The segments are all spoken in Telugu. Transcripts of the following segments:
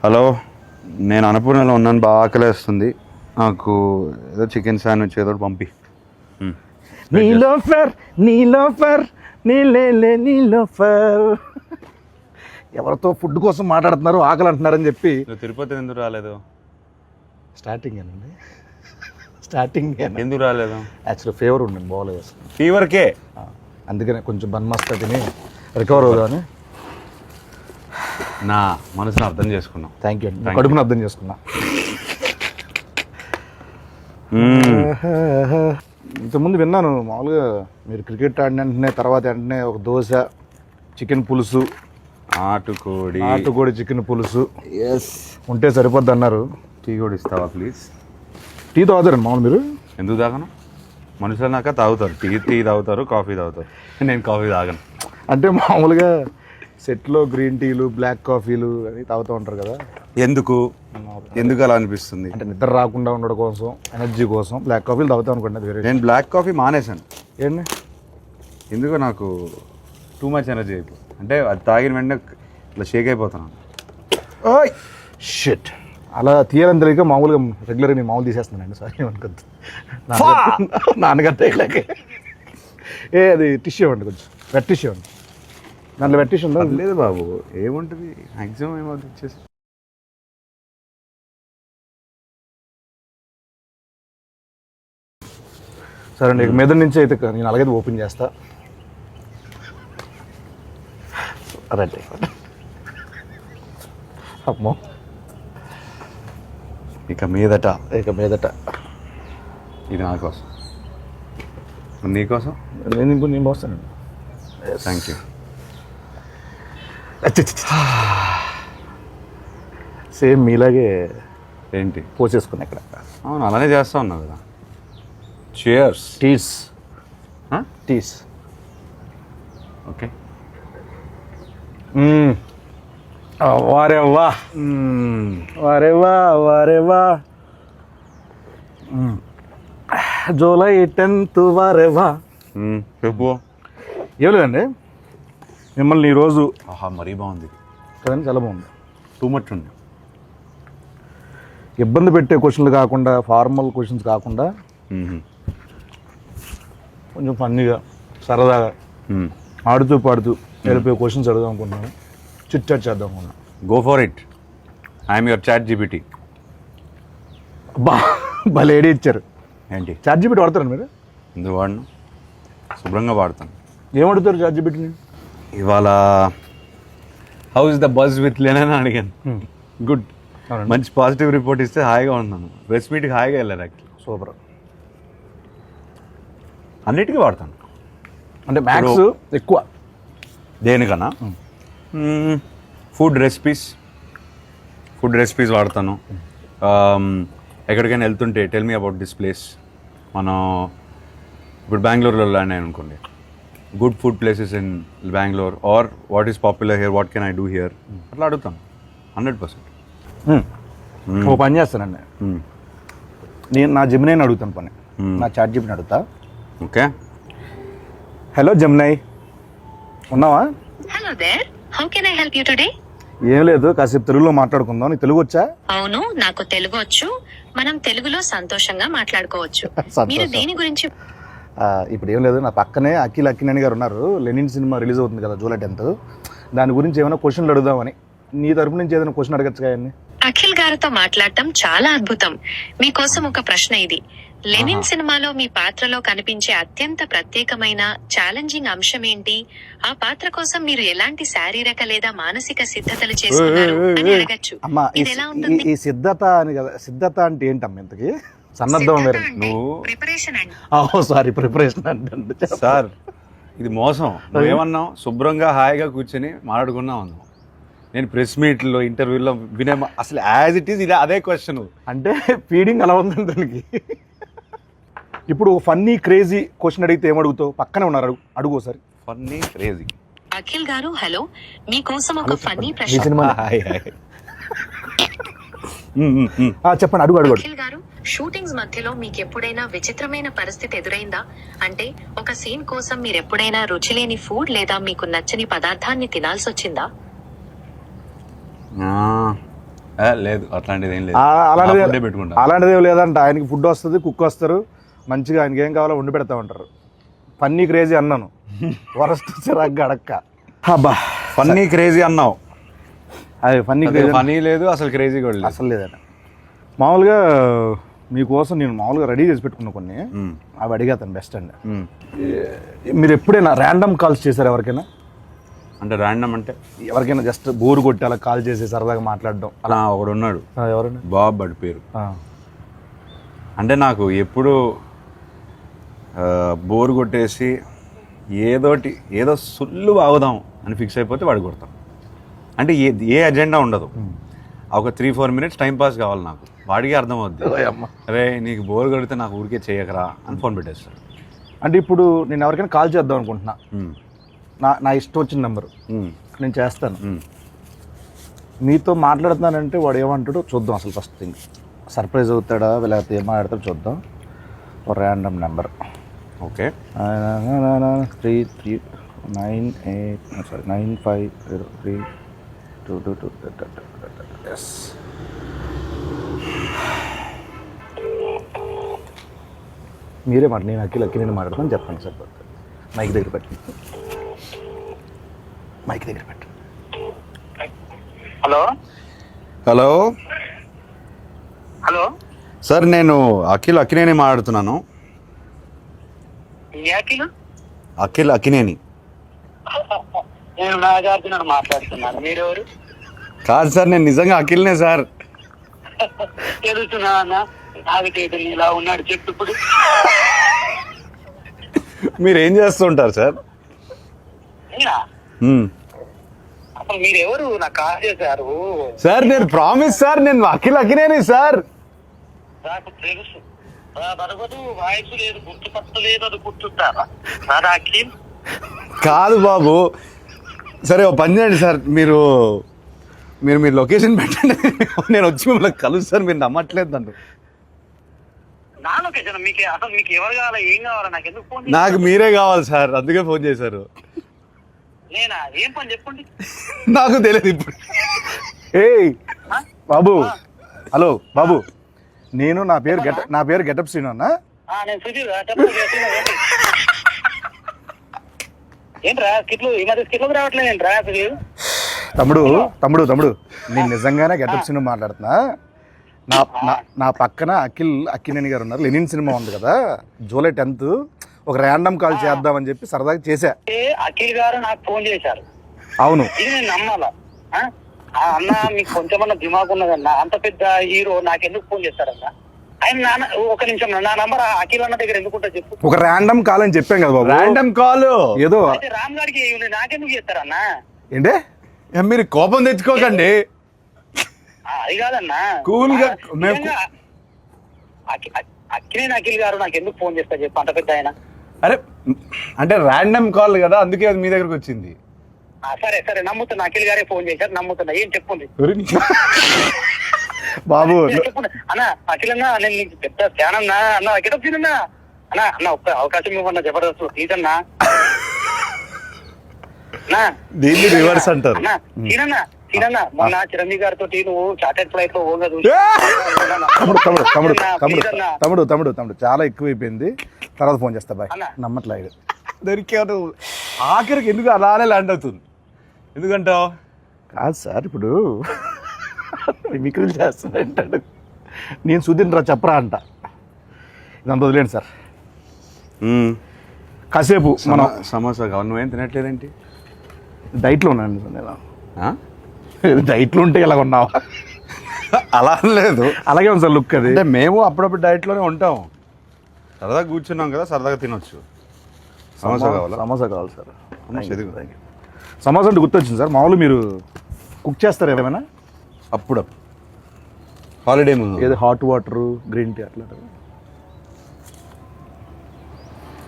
హలో, నేను అన్నపూర్ణలో ఉన్నాను, బాగా ఆకలేస్తుంది. నాకు ఏదో చికెన్ శాండ్విచ్ ఏదో పంపి. నీలోఫర్ నీలోఫర్ నీలోఫర్. ఎవరితో ఫుడ్ కోసం మాట్లాడుతున్నారు, ఆకలి అంటున్నారని చెప్పి. నువ్వు తిరుపతి ఎందుకు రాలేదు? స్టార్టింగ్ అండి, స్టార్టింగ్ ఎందుకు రాలేదు? యాక్చువల్లీ ఫీవర్ ఉండండి, బాగోలేదు అసలు. ఫీవర్కే? అందుకనే కొంచెం బన్మస్తా తిని రికవర్ అవుదామని. నా మనసును అర్థం చేసుకున్నాం. థ్యాంక్ యూ అండి, కడుపుని అర్థం చేసుకున్నా. ఇంతకుముందు విన్నాను మామూలుగా మీరు క్రికెట్ ఆడిన వెంటనే తర్వాత వెంటనే ఒక దోశ, చికెన్ పులుసు, నాటుకోడి చికెన్ పులుసు ఉంటే సరిపోద్ది అన్నారు. టీ కూడా ఇస్తావా ప్లీజ్? టీ తాగుతారండి మామూలు మీరు? ఎందుకు తాగను? మనుషులు నాక తాగుతారు, టీ తాగుతారు, కాఫీ తాగుతారు. నేను కాఫీ తాగను. అంటే మామూలుగా సెట్లో గ్రీన్ టీలు, బ్లాక్ కాఫీలు అని తాగుతూ ఉంటారు కదా, ఎందుకు అలా అనిపిస్తుంది? అంటే నిద్ర రాకుండా ఉండడం కోసం, ఎనర్జీ కోసం బ్లాక్ కాఫీలు తాగుతాం అనుకోండి. అది వేరే. నేను బ్లాక్ కాఫీ మానేశాను. ఏంటి? ఎందుకు నాకు టూ మచ్ ఎనర్జీ అయిపోతుంది. అంటే అది తాగిన వెంటనే ఇట్లా షేక్ అయిపోతున్నాను. ఓయ్ షిట్, అలా తీయాలని తెలియక మామూలుగా రెగ్యులర్గా నేను మామూలు తీసేస్తున్నానండి. సారీ అనుకోద్దు, నాన్నగారు తేగలేకే. అది టిష్యూ ఇవ్వండి, కొంచెం వెట్ టిష్యూ ఇవ్వండి. దాంట్లో వెట్ టిష్యూ ఉందా? లేదు బాబు, ఏముంటుంది మ్యాక్సిమం ఏమవుతుంది ఇచ్చేసి. సరే అండి, మీద నుంచి అయితే నేను అలాగే ఓపెన్ చేస్తా. రైట్, అమ్మో, ఇక మీదట ఇది నా కోసం, నీకోసం. నేను పోస్తానండి. Thank you. సేమ్ మీలాగే ఏంటి పోసేసుకున్నా ఇక్కడ. అవును, అలానే చేస్తా ఉన్నావు కదా. చియర్స్. టీస్ ఓకే. వారేవా వారేవా వారేవా, జూలై 10th వారేవా. చెప్పు. ఏం లేదండి, మిమ్మల్ని ఈరోజు మరీ బాగుంది కదండి, చాలా బాగుంది. టూ మచ్ ఉంది. ఇబ్బంది పెట్టే క్వశ్చన్లు కాకుండా, ఫార్మల్ క్వశ్చన్స్ కాకుండా కొంచెం ఫన్నీగా, సరదాగా, ఆడుతూ పాడుతూ వెళ్ళిపోయే క్వశ్చన్స్ అడుగుదాం అనుకుంటున్నాను. చిట్ చాట్ చేద్దాం అనుకున్నాను. Go for it. I'm your ChatGPT. అబ్బా, భలే ఐడియా ఇచ్చారు. ఏంటి? చాట్ జీపీటీ వాడతారు మీరు? ఎందుకు వాడను? శుభ్రంగా వాడతాను. ఏం అడుగుతారు చాట్ జీపీటీని? ఇవాళ how is the buzz with Len అని అడిగాను. గుడ్, మంచి పాజిటివ్ రిపోర్ట్ ఇస్తే హాయిగా ఉన్నాను. ప్రెస్ మీట్కి హాయిగా వెళ్ళారు. Actually super. అన్నిటికీ వాడతాను. అంటే మ్యాథ్స్ ఎక్కువ దేనికన్నా ఫుడ్ రెసిపీస్ వాడతాను. ఎక్కడికైనా వెళ్తుంటే tell me about this place. మనం ఇప్పుడు బెంగళూరులో ల్యాండ్ అయ్యాను అనుకోండి, good food places in Bengaluru are what is popular here, what can I do here, అట్లా అడుగుతాను 100%. ఓ పని చేస్తానండి, నేను నా జెమినైని అడుగుతాను పని, నా చాట్ జీపీటీని అడుగుతా. ఓకే. హలో జెమినై, ఉన్నావా? Hello there, how can I help you today? ఏం లేదు, కాసేపు తెలుగులో మాట్లాడుకుందాం. నీకు తెలుగు వచ్చా? అవును, నాకు తెలుగు వచ్చు. మనం తెలుగులో సంతోషంగా మాట్లాడుకోవచ్చు. మీరు దేని గురించి? ఇప్పుడు ఏం లేదు, నా పక్కనే అఖిల్ అక్కినేని గారు ఉన్నారు. లెనిన్ సినిమా రిలీజ్ అవుతుంది కదా జూలై 10th, దాని గురించి ఏమైనా క్వశ్చన్లు అడుగుదామని. నీ తరపు నుంచి ఏదైనా క్వశ్చన్ అడగచ్చు కానీ. అఖిల్ గారితో మాట్లాడటం చాలా అద్భుతం. మీకోసం ఒక ప్రశ్న ఇది. లెనిన్ సినిమాలో మీ పాత్రలో కనిపించే అత్యంత ప్రత్యేకమైన ఛాలెంజింగ్ అంశం ఏంటి? ఆ పాత్ర కోసం మీరు ఎలాంటి శారీరక లేదా మానసిక సిద్ధతలు చేసుకున్నారు అని అడగచ్చు. అమ్మా, ఇది ఎలా ఉంటుంది? ఈ సిద్ధత అని కదా, సిద్ధత అంటే ఏంటమ్మా ఇంతకి? సన్నద్ధం వేరే. ప్రిపరేషన్ అండి. సారీ, ప్రిపరేషన్ అంటే సార్, ఇది మోసం. నువ్వేమన్నావు? శుభ్రంగా హాయిగా కూర్చొని మాట్లాడుకున్నావు అన్నావు. నేను ప్రెస్ మీట్లో, ఇంటర్వ్యూలో వినే అసలు యాజ్ ఇట్ ఈస్ ఇది అదే క్వశ్చన్. అంటే ఫీడింగ్ అలా ఉందండి దానికి. ఇప్పుడు ఫన్నీ క్రేజీ క్వశ్చన్ అడిగితే ఏమడుగుతావు? పక్కనే ఉన్నారు, అడుగు ఒకసారి. Funny crazy. అఖిల్ గారు హలో, మీకోసం ఒక ఫన్నీ ఈ ప్రశ్న. సినిమా చెప్పండి, అడుగు అడుగు. అఖిల్ గారు, షూటింగ్స్ మధ్యలో మీకు ఎప్పుడైనా విచిత్రమైన పరిస్థితి ఎదురైందా? అంటే ఒక సీన్ కోసం మీరు ఎప్పుడైనా రుచిలేని ఫుడ్ లేదా మీకు నచ్చని పదార్థాన్ని తినాల్సి వచ్చిందా? లేదు అట్లాంటిది ఏం లేదు. అలాంటిది ఫుడ్డే పెట్టుకుంటా. అలాంటిది ఏం లేదంట. ఆయనకి ఫుడ్ వస్తుంది, కుక్ వస్తారు, మంచిగా ఆయనకి ఏం కావాలో వండి పెడతా ఉంటారు. ఫన్నీ క్రేజీ అన్నాను, వరస్ట్ చిరాకు అడక్క. అబ్బా ఫన్నీ క్రేజీ అన్నావు, అది ఫన్నీ క్రేజీ ఫనీ లేదు అసలు, క్రేజీ కూడా లేదు అసలు లేదట. మామూలుగా మీకోసం నేను మామూలుగా రెడీ చేసి పెట్టుకున్నా కొన్ని, అవి అడిగేతాను బెస్ట్ అండి. మీరు ఎప్పుడైనా ర్యాండమ్ కాల్స్ చేశారు ఎవరికైనా? అంటే ర్యాండమ్ అంటే ఎవరికైనా జస్ట్ బోర్ కొట్టి అలా కాల్ చేసి సరదాగా మాట్లాడడం అలా ఒకడు ఉన్నాడు, ఎవరైనా? బాబ్ బడి పేరు. అంటే నాకు ఎప్పుడు బోర్ కొట్టేసి ఏదో సుల్లు ఆగుదాం అని ఫిక్స్ అయిపోతే వాడు కొడతాం. అంటే ఏ అజెండా ఉండదు, ఒక 3-4 minutes టైం పాస్ కావాలి నాకు. వాడికి అర్థమవుద్ది, అరే నీకు బోర్ కొడితే నాకు ఊరికే చేయకరా అని ఫోన్ పెట్టేస్తాడు. అంటే ఇప్పుడు నేను ఎవరికైనా కాల్ చేద్దాం అనుకుంటున్నా, నా ఇష్టం వచ్చిన నెంబరు నేను చేస్తాను. మీతో మాట్లాడుతున్నానంటే వాడు ఏమంటాడో చూద్దాం. అసలు ఫస్ట్ థింగ్ సర్ప్రైజ్ అవుతాడా లేకపోతే ఏం మాట్లాడతాడో చూద్దాం. ఒక ర్యాండమ్ నెంబర్. Okay, 958 yes. మీరే మాట, నేను అక్కినేని మాట్లాడతాను చెప్పండి. సరిపోతుంది. మైక్ దగ్గర పెట్టండి, మైక్ దగ్గర పెట్టండి. హలో హలో హలో సార్, నేను అక్కినేని మాట్లాడుతున్నాను. అక్కినేని. నేను నాగార్జున మాట్లాడుతున్నాను. మీరెవరు? కాదు సార్, నేను నిజంగా అఖిల్నే సార్. తెలుసునా అన్న, నాగటేట ఇలా ఉన్నాడు చెప్పు ఇప్పుడు. మీరు ఏం చేస్తుంటారు సార్? అసలు మీరెవరు? నాకు కాల్ చేశారు సార్. నేను ప్రామిస్ సార్, నేను అఖినేని సార్. నాకు తెలుసు, బరగదు వాయిస్ లేదు, గుర్తుపట్టలేదు, అది గుర్తుంటారా సార్? అఖిల్ కాదు బాబు. సరే ఓ పని చేయండి సార్, మీరు లొకేషన్ పెట్టండి, నేను వచ్చి మిమ్మల్ని కలుస్తాను. మీరు నమ్మట్లేదు నన్ను. నా లొకేషన్ మీకు అసలు మీకు ఎవరు కావాలా, ఏం కావాలా? నాకు ఎందుకు ఫోన్? నాకు మీరే కావాలి సార్, అందుకే ఫోన్ చేశారు. నేనా? ఏం పని చెప్పండి. నాకు తెలియదు ఇప్పుడు. ఏయ్ బాబు, హలో బాబు, నా పేరు గెటప్ శ్రీను అన్న. నేను సుధీర్. ఏంట్రా స్కిట్లు ఈ మధ్య స్కిట్లకు రావట్లేదు ఏంట్రా సుధీర్? తమ్ముడు నేను నిజంగానే గెటప్ శ్రీను మాట్లాడుతున్నా. నా పక్కన అక్కినేని గారు ఉన్నారు. లెనిన్ సినిమా ఉంది కదా, July 10th ఒక ర్యాండమ్ కాల్ చేద్దామని చెప్పి సరదాగా చేశా. అఖిల్ గారు నాకు ఫోన్ చేశారు. అవును, ఇది నేను నమ్మాలా? అన్న మీకు కొంచెమన్నా దిమాగ్ ఉన్నదన్న, అంత పెద్ద హీరో నాకెందుకు ఫోన్ చేస్తారన్న? ఆయన ఒక నిమిషం, నా నంబర్ అఖిల్ అన్న దగ్గర ఎందుకుంటా చెప్పు. ఒక ర్యాండమ్ కాల్ అని చెప్పాం కదా బాబు. ర్యాండమ్ కాల్ ఏదో రామ్ గారికి నాకెందుకు చేస్తారన్న? ఏంటే మీరు కోపం తెచ్చుకోకండి. అది కాదన్నా, కూల్ గా అఖిలేని అఖిల్ గారు నాకు ఎందుకు ఫోన్ చేస్తా చెప్పు, అంత పెద్ద ఆయన. అరే అంటే ర్యాండమ్ కాల్ కదా, అందుకే అది మీ దగ్గరకు వచ్చింది. సరే నమ్ముతున్నా, అఖిల్ గారే ఫోన్ చేశారు, నమ్ముతున్నా. ఏం చెప్పండి బాబు. చెప్పండి అన్న. అఖిల్ అన్న, నేను నీకు పెద్ద ఫ్యాన్ అన్నా. అన్న గెటప్ సీన్ అన్నా. అన్న ఒక్క అవకాశం ఇవ్వన్నా, జబర్దస్త్ ప్లీజ్ అన్నా. దీన్ని రివర్స్ అంటారు. సీనన్నా, మొన్న చిరంజీవి గారితో నువ్వు చార్టెడ్ ఫ్లైట్ లో పోగదు. తమ్ముడు చాలా ఎక్కువైపోయింది, తర్వాత ఫోన్ చేస్తా బాయ్. నమ్మట్లేదు దొరికాడు. ఆఖరికి ఎందుకు అలానే ల్యాండ్ అవుతుంది? ఎందుకంటావు? కాదు సార్, ఇప్పుడు మిక్కులు చేస్తా అంటాడు, నేను సుధీర్ రా చెప్పరా అంట. ఇదంతా వదిలేండి సార్. కాసేపు మనం సమోసా కావాలి. నువ్వేం తినట్లేదేంటి? డైట్లో ఉన్నాను నేను. డైట్లో ఉంటే ఇలా ఉన్నావా? అలా లేదు, అలాగే ఉంది సార్ లుక్. అది అంటే మేము అప్పుడప్పుడు డైట్లోనే ఉంటాం. సరదాగా కూర్చున్నాం కదా, సరదాగా తినొచ్చు. సమోసా కావాలా? సమోసా కావాలి సార్. సమోసా అంటే గుర్తొచ్చింది సార్, మామూలు మీరు కుక్ చేస్తారు ఏమైనా? అప్పుడు హాలిడే ముందు ఏదో హాట్ వాటర్, గ్రీన్ టీ అట్లా.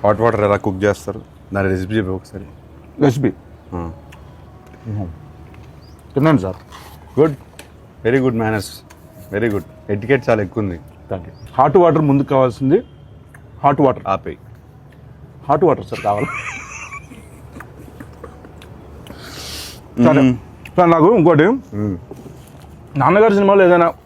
హాట్ వాటర్ ఎలా కుక్ చేస్తారు, దాని రెసిపీ చెప్పి ఒకసారి. రెసిపీ తిన్నాను sir. Good, very good manners, very good. Etiquette చాలా ఎక్కువ ఉంది. హాట్ వాటర్ ముందుకు కావాల్సింది. హాట్ వాటర్ ఆపేయి. హాట్ వాటర్ సార్ కావాలి. సరే సార్, నాకు ఇంకోటి నాన్నగారి సినిమాలో ఏదైనా